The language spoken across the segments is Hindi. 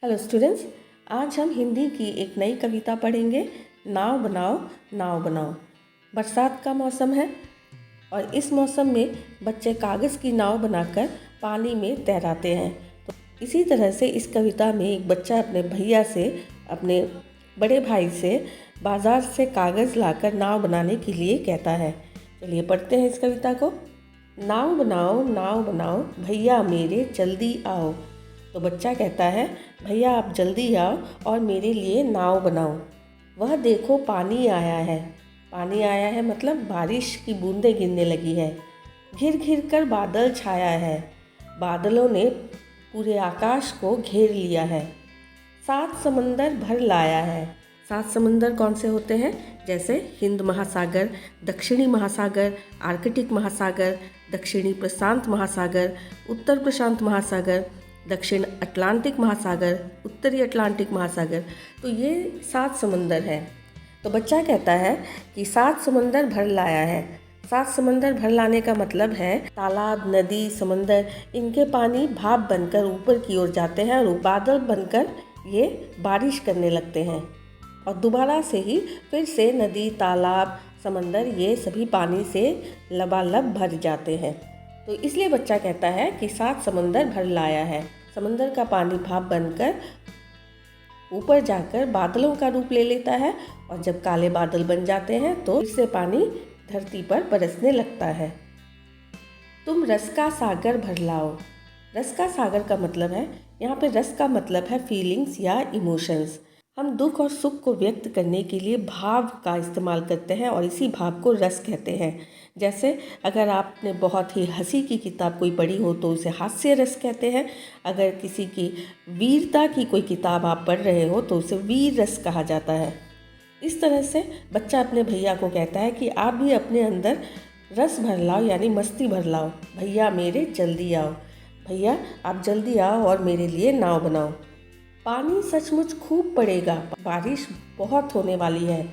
हेलो स्टूडेंट्स, आज हम हिंदी की एक नई कविता पढ़ेंगे। नाव बनाओ नाव बनाओ। बरसात का मौसम है और इस मौसम में बच्चे कागज़ की नाव बनाकर पानी में तैराते हैं। तो इसी तरह से इस कविता में एक बच्चा अपने भैया से, अपने बड़े भाई से बाज़ार से कागज़ लाकर नाव बनाने के लिए कहता है। चलिए पढ़ते हैं इस कविता को। नाव बनाओ भैया मेरे जल्दी आओ। तो बच्चा कहता है, भैया आप जल्दी आओ और मेरे लिए नाव बनाओ। वह देखो पानी आया है। पानी आया है मतलब बारिश की बूंदें गिरने लगी है। घिर घिर कर बादल छाया है। बादलों ने पूरे आकाश को घेर लिया है। 7 समंदर भर लाया है। 7 समंदर कौन से होते हैं? जैसे हिंद महासागर, दक्षिणी महासागर, आर्कटिक महासागर, दक्षिणी प्रशांत महासागर, उत्तर प्रशांत महासागर, दक्षिण अटलांटिक महासागर, उत्तरी अटलांटिक महासागर। तो ये 7 समंदर हैं। तो बच्चा कहता है कि 7 समंदर भर लाया है। 7 समंदर भर लाने का मतलब है तालाब, नदी, समंदर, इनके पानी भाप बनकर ऊपर की ओर जाते हैं और बादल बनकर ये बारिश करने लगते हैं और दोबारा से ही फिर से नदी, तालाब, समंदर ये सभी पानी से लबालब भर जाते हैं। तो इसलिए बच्चा कहता है कि 7 समंदर भर लाया है। समंदर का पानी भाप बनकर ऊपर जाकर बादलों का रूप ले लेता है और जब काले बादल बन जाते हैं तो इससे पानी धरती पर बरसने लगता है। तुम रस का सागर भर लाओ। रस का सागर का मतलब है, यहाँ पे रस का मतलब है फीलिंग्स या इमोशंस। हम दुख और सुख को व्यक्त करने के लिए भाव का इस्तेमाल करते हैं और इसी भाव को रस कहते हैं। जैसे अगर आपने बहुत ही हंसी की किताब कोई पढ़ी हो तो उसे हास्य रस कहते हैं। अगर किसी की वीरता की कोई किताब आप पढ़ रहे हो तो उसे वीर रस कहा जाता है। इस तरह से बच्चा अपने भैया को कहता है कि आप भी अपने अंदर रस भर लाओ, यानी मस्ती भर लाओ। भैया मेरे जल्दी आओ। भैया आप जल्दी आओ और मेरे लिए नाव बनाओ। पानी सचमुच खूब पड़ेगा, बारिश बहुत होने वाली है।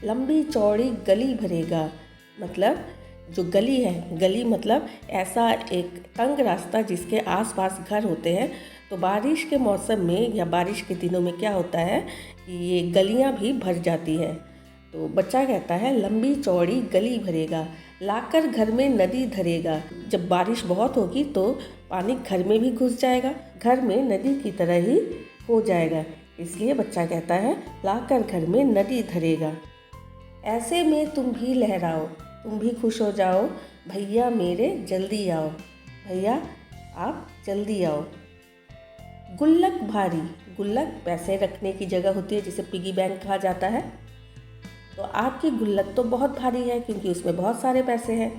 लंबी चौड़ी गली भरेगा, मतलब जो गली है, गली मतलब ऐसा एक तंग रास्ता जिसके आसपास घर होते हैं। तो बारिश के मौसम में या बारिश के दिनों में क्या होता है कि ये गलियां भी भर जाती हैं। तो बच्चा कहता है लंबी चौड़ी गली भरेगा, लाकर घर में नदी धरेगा। जब बारिश बहुत होगी तो पानी घर में भी घुस जाएगा, घर में नदी की तरह ही हो जाएगा। इसलिए बच्चा कहता है लाकर घर में नदी धरेगा। ऐसे में तुम भी लहराओ, तुम भी खुश हो जाओ। भैया मेरे जल्दी आओ। भैया आप जल्दी आओ। गुल्लक भारी, गुल्लक पैसे रखने की जगह होती है जिसे पिगी बैंक कहा जाता है। तो आपकी गुल्लक तो बहुत भारी है क्योंकि उसमें बहुत सारे पैसे हैं।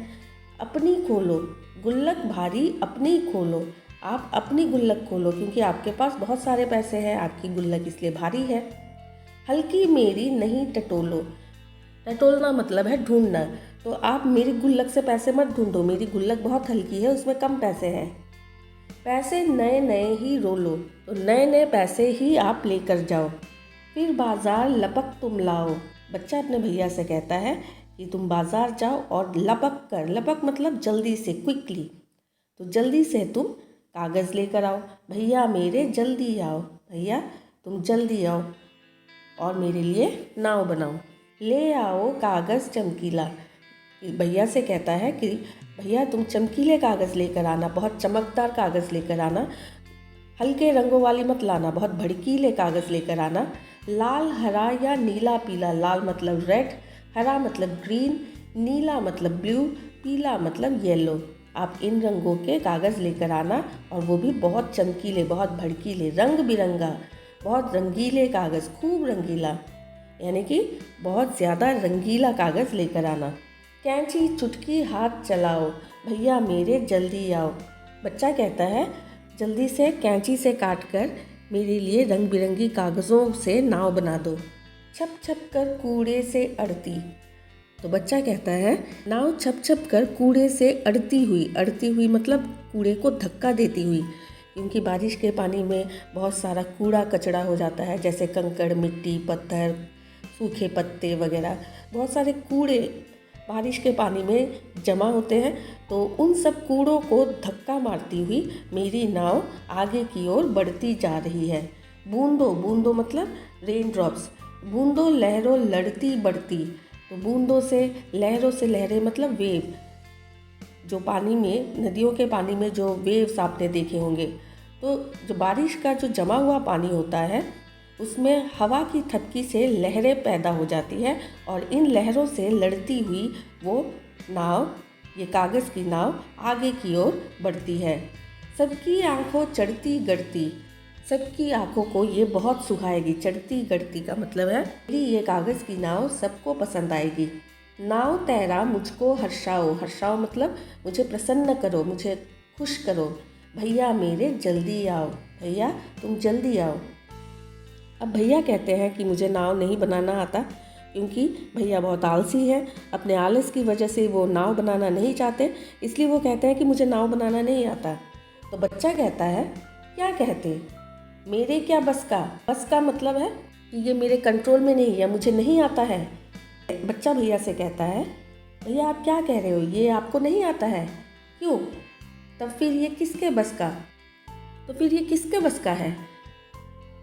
अपनी खोलो, गुल्लक भारी अपनी खोलो। आप अपनी गुल्लक खोलो क्योंकि आपके पास बहुत सारे पैसे हैं, आपकी गुल्लक इसलिए भारी है। हल्की मेरी नहीं टटोलो। टटोलना मतलब है ढूंढना। तो आप मेरी गुल्लक से पैसे मत ढूंढो, मेरी गुल्लक बहुत हल्की है, उसमें कम पैसे हैं। पैसे नए नए ही रोलो, तो नए नए पैसे ही आप लेकर जाओ। फिर बाजार लपक तुम लाओ। बच्चा अपने भैया से कहता है कि तुम बाजार जाओ और लपक कर, लपक मतलब जल्दी से, क्विकली, तो जल्दी से तुम कागज़ लेकर आओ। भैया मेरे जल्दी आओ। भैया तुम जल्दी आओ और मेरे लिए नाव बनाओ। ले आओ कागज़ चमकीला। भैया से कहता है कि भैया तुम चमकीले कागज़ लेकर आना, बहुत चमकदार कागज़ लेकर आना। हल्के रंगों वाली मत लाना, बहुत भड़कीले कागज़ लेकर आना। लाल, हरा या नीला पीला। लाल मतलब रेड, हरा मतलब ग्रीन, नीला मतलब ब्लू, पीला मतलब येलो। आप इन रंगों के कागज़ लेकर आना और वो भी बहुत चमकीले, बहुत भड़कीले, रंग बिरंगा, बहुत रंगीले कागज़, खूब रंगीला, यानी कि बहुत ज़्यादा रंगीला कागज़ लेकर आना। कैंची चुटकी हाथ चलाओ। भैया मेरे जल्दी आओ। बच्चा कहता है जल्दी से कैंची से काट कर मेरे लिए रंग बिरंगी कागज़ों से नाव बना दो। छप छप कर कूड़े से अड़ती। तो बच्चा कहता है नाव छप छप कर कूड़े से अड़ती हुई मतलब कूड़े को धक्का देती हुई, क्योंकि बारिश के पानी में बहुत सारा कूड़ा कचरा हो जाता है, जैसे कंकड़, मिट्टी, पत्थर, सूखे पत्ते वगैरह, बहुत सारे कूड़े बारिश के पानी में जमा होते हैं। तो उन सब कूड़ों को धक्का मारती हुई मेरी नाव आगे की ओर बढ़ती जा रही है। बूंदो, बूंदो मतलब रेन ड्रॉप्स। बूंदो लहरों लड़ती बढ़ती, तो बूंदों से लहरें मतलब वेव। जो पानी में, नदियों के पानी में जो वेव्स आपने देखे होंगे, तो जो बारिश का जो जमा हुआ पानी होता है उसमें हवा की थपकी से लहरें पैदा हो जाती है और इन लहरों से लड़ती हुई वो नाव, ये कागज़ की नाव आगे की ओर बढ़ती है। सबकी आंखों चढ़ती गढ़ती, सबकी आंखों को ये बहुत सुहाएगी। चढ़ती गढ़ती का मतलब है मेरी ये कागज़ की नाव सबको पसंद आएगी। नाव तैरा मुझको हर्षाओ, हर्षाओ मतलब मुझे प्रसन्न करो, मुझे खुश करो। भैया मेरे जल्दी आओ, भैया तुम जल्दी आओ। अब भैया कहते हैं कि मुझे नाव नहीं बनाना आता, क्योंकि भैया बहुत आलसी हैं। अपने आलस की वजह से वो नाव बनाना नहीं चाहते, इसलिए वो कहते हैं कि मुझे नाव बनाना नहीं आता। तो बच्चा कहता है, क्या कहते, मेरे क्या बस का। बस का मतलब है कि ये मेरे कंट्रोल में नहीं है, मुझे नहीं आता है। बच्चा भैया से कहता है, भैया आप क्या कह रहे हो, ये आपको नहीं आता है, क्यों? तब फिर ये किसके बस का, तो फिर ये किसके बस का है,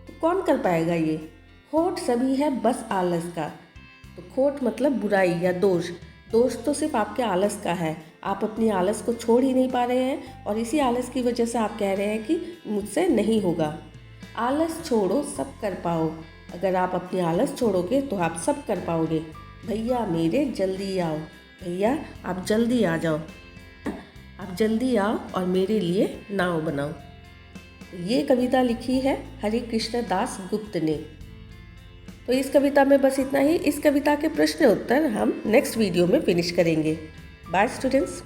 तो कौन कर पाएगा ये? खोट सभी है बस आलस का। तो खोट मतलब बुराई या दोष। दोष तो सिर्फ आपके आलस का है, आप अपनी आलस को छोड़ ही नहीं पा रहे हैं और इसी आलस की वजह से आप कह रहे हैं कि मुझसे नहीं होगा। आलस छोड़ो सब कर पाओ, अगर आप अपनी आलस छोड़ोगे तो आप सब कर पाओगे। भैया मेरे जल्दी आओ, भैया आप जल्दी आ जाओ, आप जल्दी आओ और मेरे लिए नाव बनाओ। ये कविता लिखी है हरि कृष्ण दास गुप्त ने। तो इस कविता में बस इतना ही। इस कविता के प्रश्न उत्तर हम नेक्स्ट वीडियो में फिनिश करेंगे। Bye students.